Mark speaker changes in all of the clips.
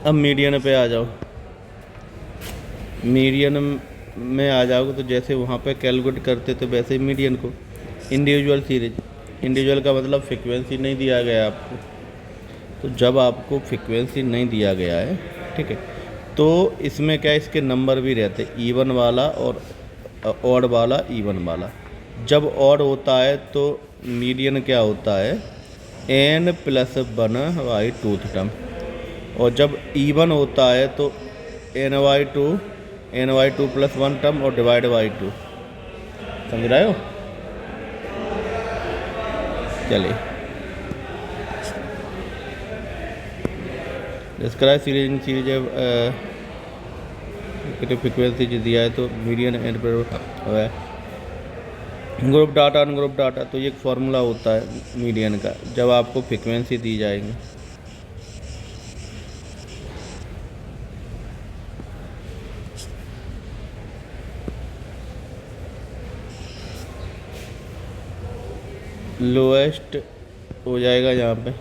Speaker 1: अब मीडियन पे आ जाओ। मीडियन में आ जाओगे तो जैसे वहाँ पे कैलकुलेट करते तो वैसे ही मीडियन को। इंडिविजुअल सीरीज, इंडिविजुअल का मतलब फ्रीक्वेंसी नहीं दिया गया आपको। तो जब आपको फ्रीक्वेंसी नहीं दिया गया है, ठीक है, तो इसमें क्या है, इसके नंबर भी रहते ईवन वाला और ऑड वाला, ईवन वाला। जब ऑड होता है तो मीडियन क्या होता है, n+1/2 टर्म, और जब ईवन होता है तो n/2 + 1 टर्म और डिवाइड बाई 2। समझ रहे हो? चलिए, डिस्क्राइब सीरीज फ्रीक्वेंसी जो दिया है तो मीडियन एंड है। ग्रुप डाटा, अनग्रुप डाटा, तो ये एक फार्मूला होता है मीडियन का जब आपको फ्रीक्वेंसी दी जाएगी। लोएस्ट हो जाएगा यहाँ पे,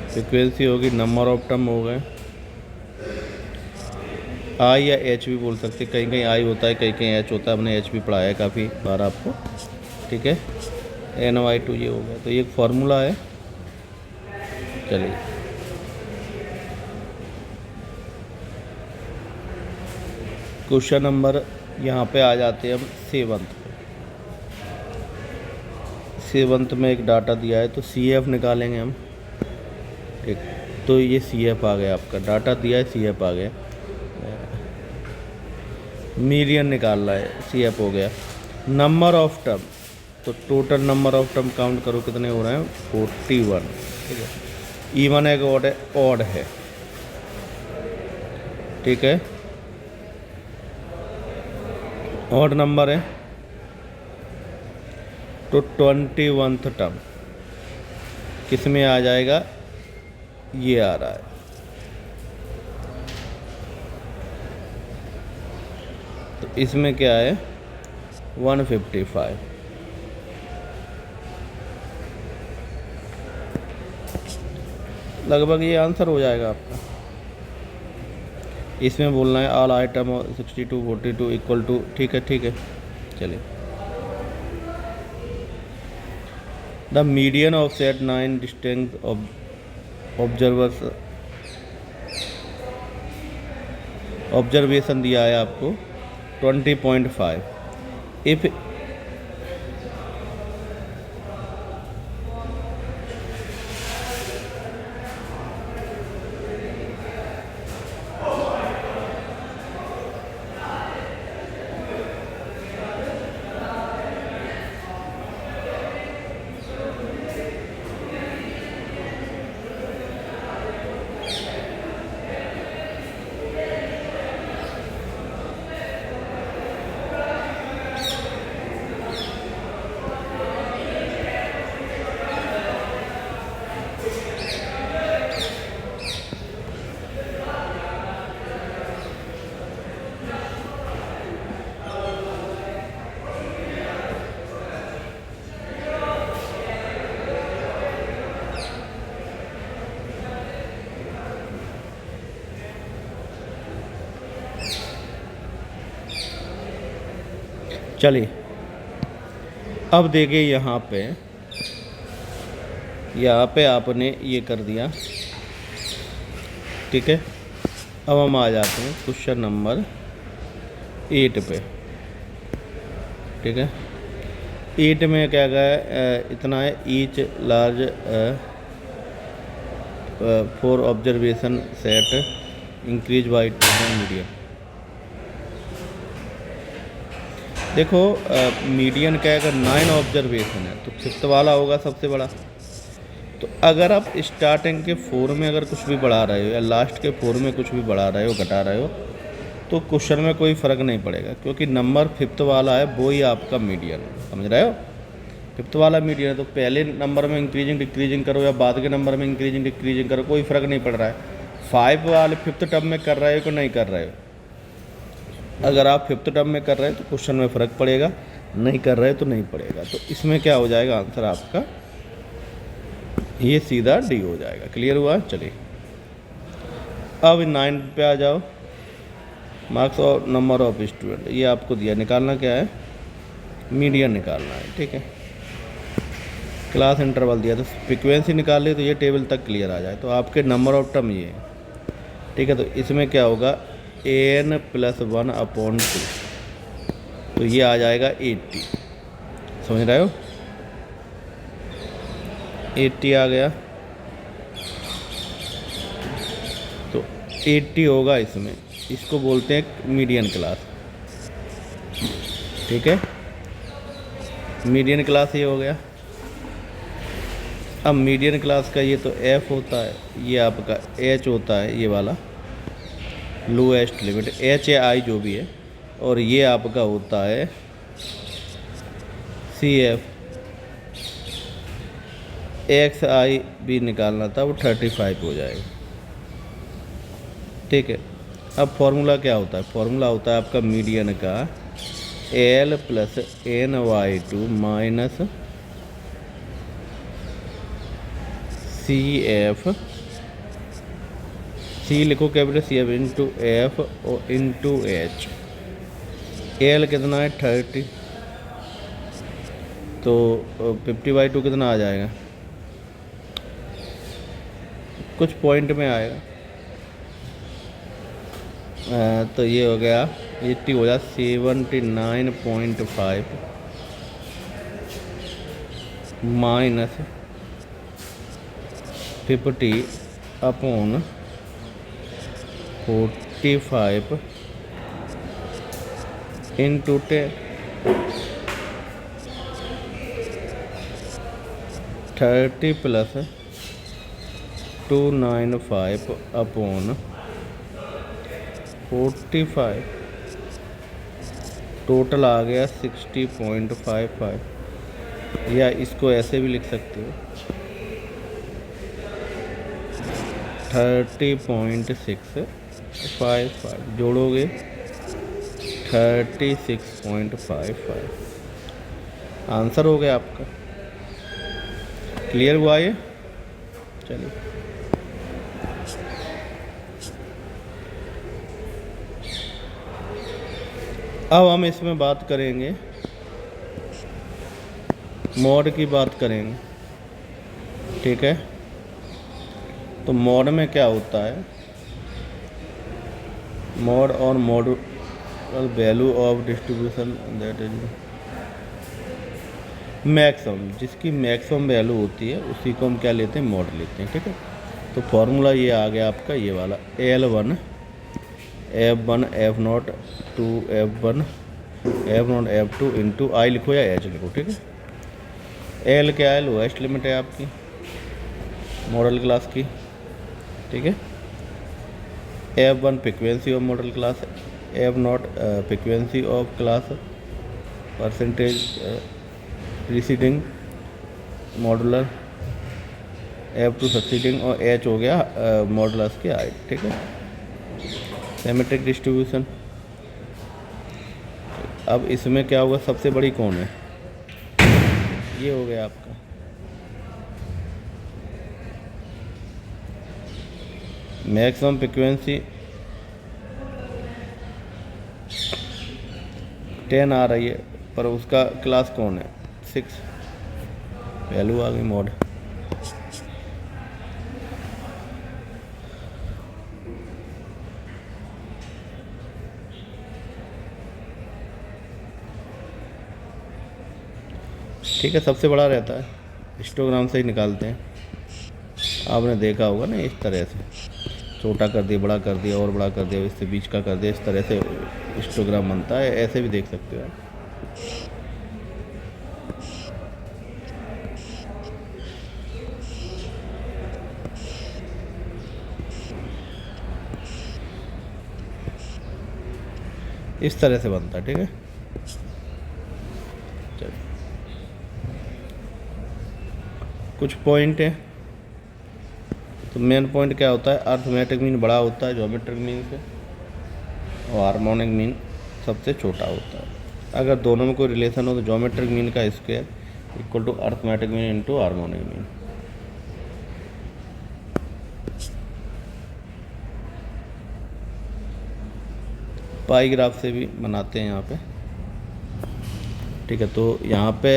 Speaker 1: फ्रीक्वेंसी होगी, नंबर ऑफ टर्म हो गए, आई या एच भी बोल सकते, कहीं कहीं आई होता है, कहीं कहीं एच होता है, हमने एच भी पढ़ाया है काफ़ी बार आपको, ठीक है। n/2 ये हो गया, तो ये एक फार्मूला है। चलिए, क्वेश्चन नंबर यहाँ पे आ जाते हैं हम सेवंथ। सेवंथ में एक डाटा दिया है तो CF निकालेंगे हम, ठीक। तो ये CF आ गया, आपका डाटा दिया है, CF आ गया। मीडियन निकालना है, CF हो गया। नंबर ऑफ टर्म, तो total number of term count करो कितने हो रहे हैं, 41, ठीक है। ईवन है कि ऑड है, ठीक है, ऑड नंबर है, तो 21th टर्म किस में आ जाएगा, ये आ रहा है। तो इसमें क्या है, 155। लगभग ये आंसर हो जाएगा आपका। इसमें बोलना है ऑल आइटम 62 42 इक्वल टू, ठीक है, ठीक है। चलिए, the median of set 9 distinct observers, observation दिया है आपको 20.5। इफ चलिए, अब देखिए यहाँ पे आपने ये कर दिया, ठीक है। अब हम आ जाते हैं क्वेश्चन नंबर 8 पे, ठीक है। 8 में क्या गया, इतना है, each large for observation set increase by 2 median. देखो, मीडियन क्या है, अगर 9 ऑब्जर्वेशन है तो 5th वाला होगा सबसे बड़ा। तो अगर आप स्टार्टिंग के 4 में अगर कुछ भी बढ़ा रहे हो या लास्ट के 4 में कुछ भी बढ़ा रहे हो, घटा रहे हो, तो क्वेश्चन में कोई फ़र्क नहीं पड़ेगा, क्योंकि नंबर 5th वाला है वो ही आपका मीडियन है। समझ रहे हो? 5th वाला मीडियन है, तो पहले नंबर में इंक्रीजिंग डिक्रीजिंग करो या बाद के नंबर में इंक्रीजिंग डिक्रीजिंग करो, कोई फ़र्क नहीं पड़ रहा है। 5 वाले 5th टर्म में कर रहे हो कि नहीं कर रहे हो। अगर आप 5th टर्म में कर रहे हैं तो क्वेश्चन में फ़र्क पड़ेगा, नहीं कर रहे तो नहीं पड़ेगा। तो इसमें क्या हो जाएगा आंसर आपका, ये सीधा डी हो जाएगा। क्लियर हुआ? चलिए, अब 9 पे आ जाओ, मार्क्स और नंबर ऑफ स्टूडेंट, ये आपको दिया, निकालना क्या है, मीडियन निकालना है, ठीक है। क्लास इंटरवल दिया तो फ्रिक्वेंसी निकाल ली तो ये टेबल तक क्लियर आ जाए। तो आपके नंबर ऑफ टर्म ये है, ठीक है। तो इसमें क्या होगा, n+1/2, तो ये आ जाएगा 80, समझ रहे हो, 80 आ गया। तो 80 होगा इसमें, इसको बोलते हैं मीडियन क्लास, ठीक है। मीडियन क्लास ये हो गया। अब मीडियन क्लास का ये तो f होता है, ये आपका h होता है, ये वाला लोएस्ट लिमिट h या i जो भी है, और ये आपका होता है CF। xi भी निकालना था, वो 35 हो जाएगा, ठीक है। अब फॉर्मूला क्या होता है, फॉर्मूला होता है आपका मीडियन का L+ny2 माइनस CF, C लिखो कैपिटल CF इंटू F और इंटू H। L कितना है 30, तो 50/2 कितना आ जाएगा, कुछ पॉइंट में आएगा। तो ये हो गया 80 हो जाए 79.5 माइनस 50/45 इंटू 10, 30 + 295/45, टोटल आ गया 60.55, या इसको ऐसे भी लिख सकते हो 30.655, जोड़ोगे 36.55, आंसर हो गया आपका। क्लियर हुआ ये, चलिए। अब हम इसमें बात करेंगे, मॉड की बात करेंगे, ठीक है। तो मॉड में क्या होता है, मॉड और model value of distribution, that is maximum, जिसकी मैक्सिमम वैल्यू होती है उसी को हम क्या लेते हैं, मॉड लेते हैं, ठीक है। तो फॉर्मूला ये आ गया आपका, ये वाला L1 F1 F0 2 F1 F0 F2 into I लिखो या H लिखो, ठीक है। L क्या है, लोएस्ट लिमिट है आपकी मॉडल क्लास की, ठीक है। F1 frequency of model class, F0 frequency of class, percentage preceding modular, F2 succeeding, और H हो गया मॉडुलस की हाइट, ठीक है। Symmetric distribution. अब इसमें क्या होगा, सबसे बड़ी कौन है, ये हो गया आपका मैक्सिमम फ्रिक्वेंसी 10 आ रही है, पर उसका क्लास कौन है, 6, वैल्यू आ गई मॉड। ठीक है, सबसे बड़ा रहता है, हिस्टोग्राम से ही निकालते हैं, आपने देखा होगा ना, इस तरह से छोटा कर दिया, बड़ा कर दिया, और बड़ा कर दिया, इससे बीच का कर दिया, इस तरह से हिस्टोग्राम बनता है, ऐसे भी देख सकते हो आप। इस तरह से बनता है, ठीक है। चलिए, कुछ पॉइंट है। तो मेन पॉइंट क्या होता है, अर्थमेटिक मीन बड़ा होता है ज्योमेट्रिक मीन से, और हार्मोनिक मीन सबसे छोटा होता है। अगर दोनों में कोई रिलेशन हो तो ज्योमेट्रिक मीन का square equal to arithmetic mean into harmonic mean. Pie graph से भी बनाते हैं यहाँ पे, ठीक है। तो यहाँ पे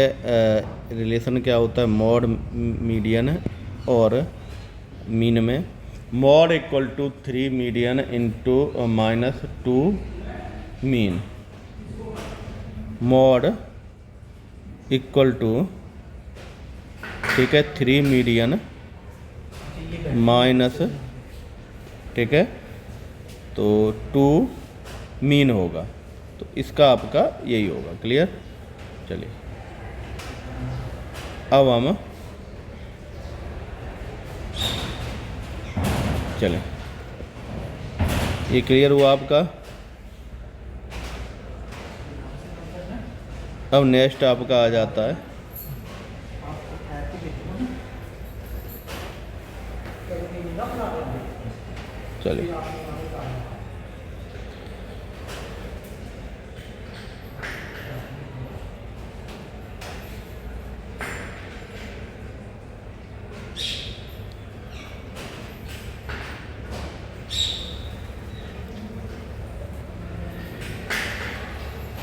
Speaker 1: रिलेशन क्या होता है, मॉड मीडियन और मीन में, mode equal to 3 median into -2 mean, mode equal to, ठीक है, 3 मीडियन माइनस, ठीक है, तो 2 मीन होगा। तो इसका आपका यही होगा। क्लियर? चलिए अब हम चलें, ये क्लियर हुआ आपका। अब नेक्स्ट आपका आ जाता है चलिए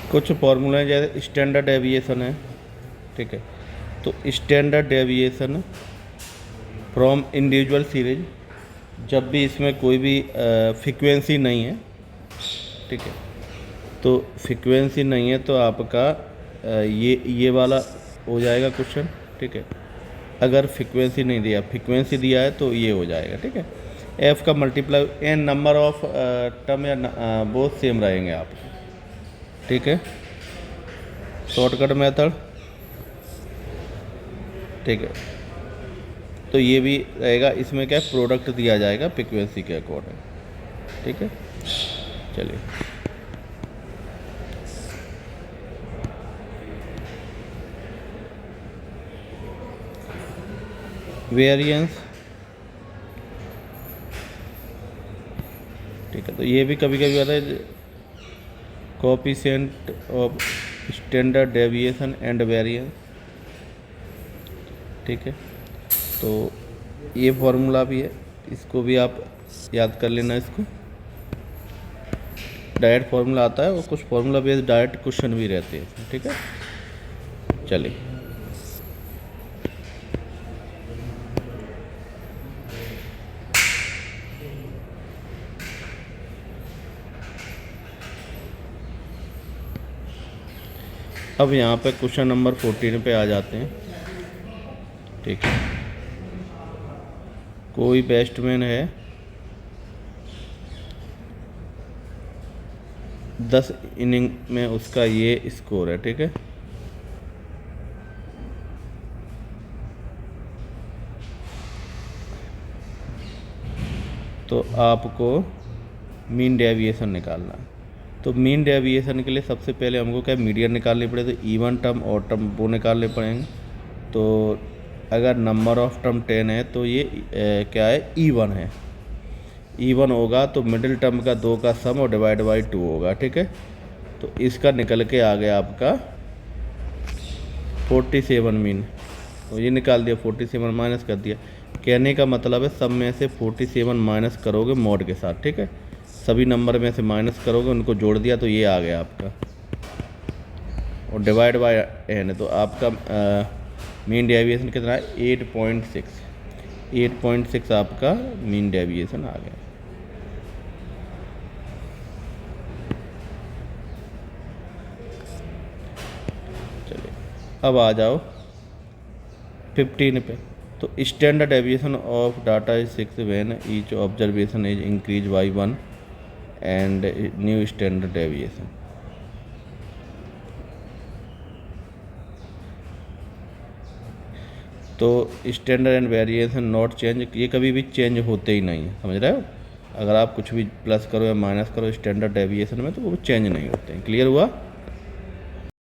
Speaker 1: कुछ फॉर्मूला है, जैसे स्टैंडर्ड डेविएशन है, ठीक है। तो standard deviation from individual series, जब भी इसमें कोई भी फ्रीक्वेंसी नहीं है, ठीक है, तो फ्रीक्वेंसी नहीं है तो आपका ये वाला हो जाएगा क्वेश्चन, ठीक है। अगर फ्रीक्वेंसी नहीं दिया, फ्रीक्वेंसी दिया है तो ये हो जाएगा, ठीक है। एफ का multiply N number of term या बोथ सेम रहेंगे आप, ठीक है। शॉर्टकट मेथड, ठीक है। तो ये भी रहेगा, इसमें क्या प्रोडक्ट दिया जाएगा फ्रीक्वेंसी के अकॉर्डिंग, ठीक है। चलिए वेरिएंस, ठीक है। तो ये भी कभी कभी आता है coefficient of standard deviation and variance, ठीक है। तो ये फॉर्मूला भी है, इसको भी आप याद कर लेना। इसको डायरेक्ट फार्मूला आता है और कुछ फार्मूला बेस्ड डायरेक्ट क्वेश्चन भी रहते हैं, ठीक है। चलिए अब यहाँ पे क्वेश्चन नंबर 14 पे आ जाते हैं, ठीक है। कोई बैट्समैन है 10 इनिंग में उसका ये स्कोर है, ठीक है। तो आपको मीन डेविएशन निकालना है। तो मीन डेविएशन के लिए सबसे पहले हमको क्या मीडियन निकालनी पड़े, तो इवन टर्म और टर्म वो निकालने पड़ेंगे। तो अगर नंबर ऑफ टर्म 10 है तो ये क्या है, इवन है। इवन होगा तो मिडिल टर्म का 2 का सम और डिवाइड बाई 2 होगा, ठीक है। तो इसका निकल के आ गया आपका 47 मीन। तो ये निकाल दिया, 47 माइनस कर दिया। कहने का मतलब है सब में से 47 माइनस करोगे मॉड के साथ, ठीक है। सभी नंबर में से माइनस करोगे, उनको जोड़ दिया तो ये आ गया आपका, और डिवाइड बाय एन। तो आपका मीन डेविएशन कितना है, 8.6। 8.6 आपका मीन डेविएशन आ गया। चलिए अब आ जाओ 15 पे। तो standard deviation of data is 6 when each observation is increase by 1 and new standard deviation. तो standard and variation not change, ये कभी भी चेंज होते ही नहीं है, समझ रहे हो। अगर आप कुछ भी प्लस करो या माइनस करो स्टैंडर्ड डेविएशन में तो वो चेंज नहीं होते हैं। क्लियर हुआ?